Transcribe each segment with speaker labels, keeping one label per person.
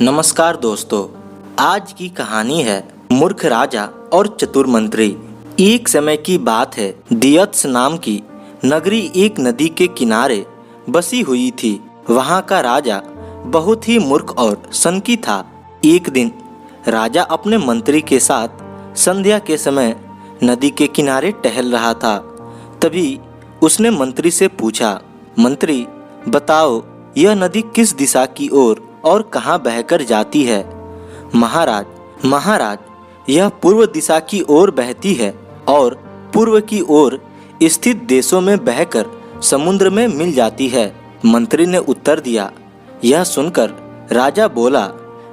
Speaker 1: नमस्कार दोस्तों, आज की कहानी है मूर्ख राजा और चतुर मंत्री। एक समय की बात है, दियत्स नाम की नगरी एक नदी के किनारे बसी हुई थी। वहाँ का राजा बहुत ही मूर्ख और सनकी था। एक दिन राजा अपने मंत्री के साथ संध्या के समय नदी के किनारे टहल रहा था। तभी उसने मंत्री से पूछा, मंत्री बताओ, यह नदी किस दिशा की ओर और कहाँ बहकर जाती है? महाराज, यह पूर्व दिशा की ओर बहती है और पूर्व की ओर स्थित देशों में बहकर समुद्र में मिल जाती है। मंत्री ने उत्तर दिया। यह सुनकर राजा बोला,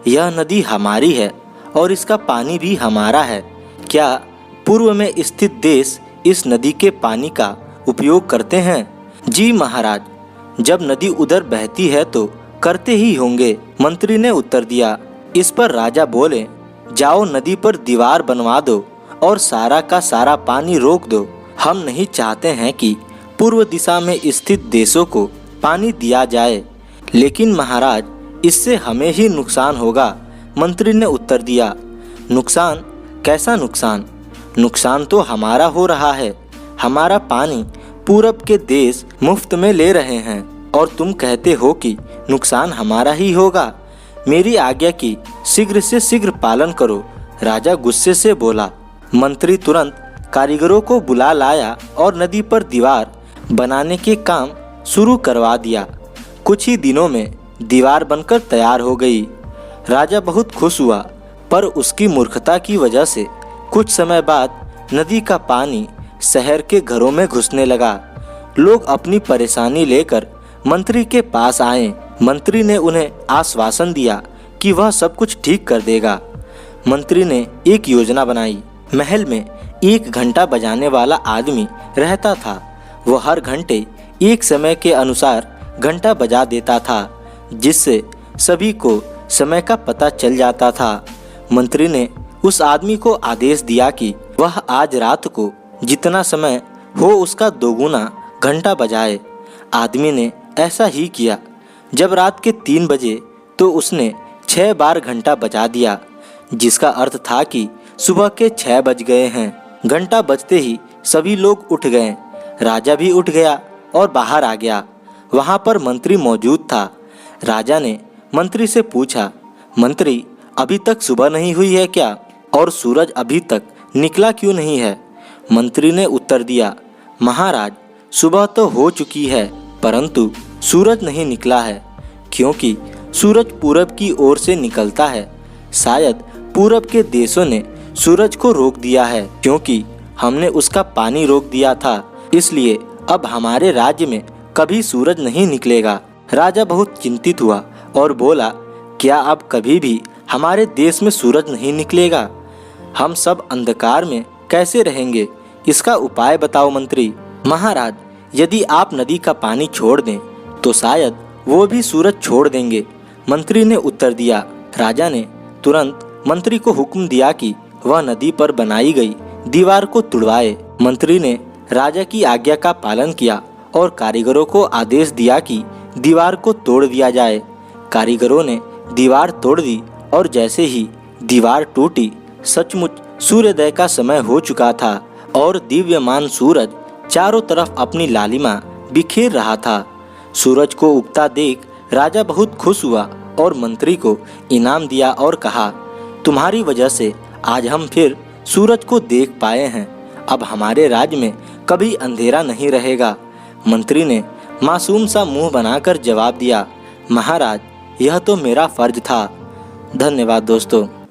Speaker 1: यह नदी हमारी है और इसका पानी भी हमारा है। क्या पूर्व में स्थित देश इस नदी के पानी का उपयोग करते हैं? जी महाराज, जब नदी उधर बहती है तो करते ही होंगे, मंत्री ने उत्तर दिया। इस पर राजा बोले, जाओ नदी पर दीवार बनवा दो और सारा का सारा पानी रोक दो। हम नहीं चाहते हैं कि पूर्व दिशा में स्थित देशों को पानी दिया जाए। लेकिन महाराज, इससे हमें ही नुकसान होगा, मंत्री ने उत्तर दिया। नुकसान? कैसा नुकसान? नुकसान तो हमारा हो रहा है। हमारा पानी पूरब के देश मुफ्त में ले रहे हैं और तुम कहते हो कि नुकसान हमारा ही होगा। मेरी आज्ञा की शीघ्र से शीघ्र पालन करो, राजा गुस्से से बोला। मंत्री तुरंत कारीगरों को बुला लाया और नदी पर दीवार बनाने के काम शुरू करवा दिया। कुछ ही दिनों में दीवार बनकर तैयार हो गई। राजा बहुत खुश हुआ, पर उसकी मूर्खता की वजह से कुछ समय बाद नदी का पानी शहर के घरों में घुसने लगा। लोग अपनी परेशानी लेकर मंत्री के पास आए। मंत्री ने उन्हें आश्वासन दिया कि वह सब कुछ ठीक कर देगा। मंत्री ने एक योजना बनाई। महल में एक घंटा बजाने वाला आदमी रहता था। वह हर घंटे एक समय के अनुसार घंटा बजा देता था, जिससे सभी को समय का पता चल जाता था। मंत्री ने उस आदमी को आदेश दिया कि वह आज रात को जितना समय हो उसका दोगुना घंटा बजाए। आदमी ने ऐसा ही किया। जब रात के 3 बजे तो उसने 6 बार घंटा बजा दिया, जिसका अर्थ था कि सुबह के 6 बज गए हैं। घंटा बजते ही सभी लोग उठ गए। राजा भी उठ गया और बाहर आ गया। वहाँ पर मंत्री मौजूद था। राजा ने मंत्री से पूछा, मंत्री अभी तक सुबह नहीं हुई है क्या? और सूरज अभी तक निकला क्यों नहीं है? मंत्री ने उत्तर दिया, महाराज सुबह तो हो चुकी है, परंतु सूरज नहीं निकला है, क्योंकि सूरज पूरब की ओर से निकलता है। शायद पूरब के देशों ने सूरज को रोक दिया है, क्योंकि हमने उसका पानी रोक दिया था। इसलिए अब हमारे राज्य में कभी सूरज नहीं निकलेगा। राजा बहुत चिंतित हुआ और बोला, क्या अब कभी भी हमारे देश में सूरज नहीं निकलेगा? हम सब अंधकार में कैसे रहेंगे? इसका उपाय बताओ मंत्री। महाराज, यदि आप नदी का पानी छोड़ दें तो शायद वो भी सूरज छोड़ देंगे, मंत्री ने उत्तर दिया। राजा ने तुरंत मंत्री को हुक्म दिया कि वह नदी पर बनाई गई दीवार को तुड़वाए। मंत्री ने राजा की आज्ञा का पालन किया और कारीगरों को आदेश दिया कि दीवार को तोड़ दिया जाए। कारीगरों ने दीवार तोड़ दी और जैसे ही दीवार टूटी, सचमुच सूर्योदय का समय हो चुका था और दिव्यमान सूरज चारों तरफ अपनी लालिमा बिखेर रहा था। सूरज को उगता देख राजा बहुत खुश हुआ और मंत्री को इनाम दिया और कहा, तुम्हारी वजह से आज हम फिर सूरज को देख पाए हैं। अब हमारे राज्य में कभी अंधेरा नहीं रहेगा। मंत्री ने मासूम सा मुंह बनाकर जवाब दिया, महाराज यह तो मेरा फर्ज था। धन्यवाद दोस्तों।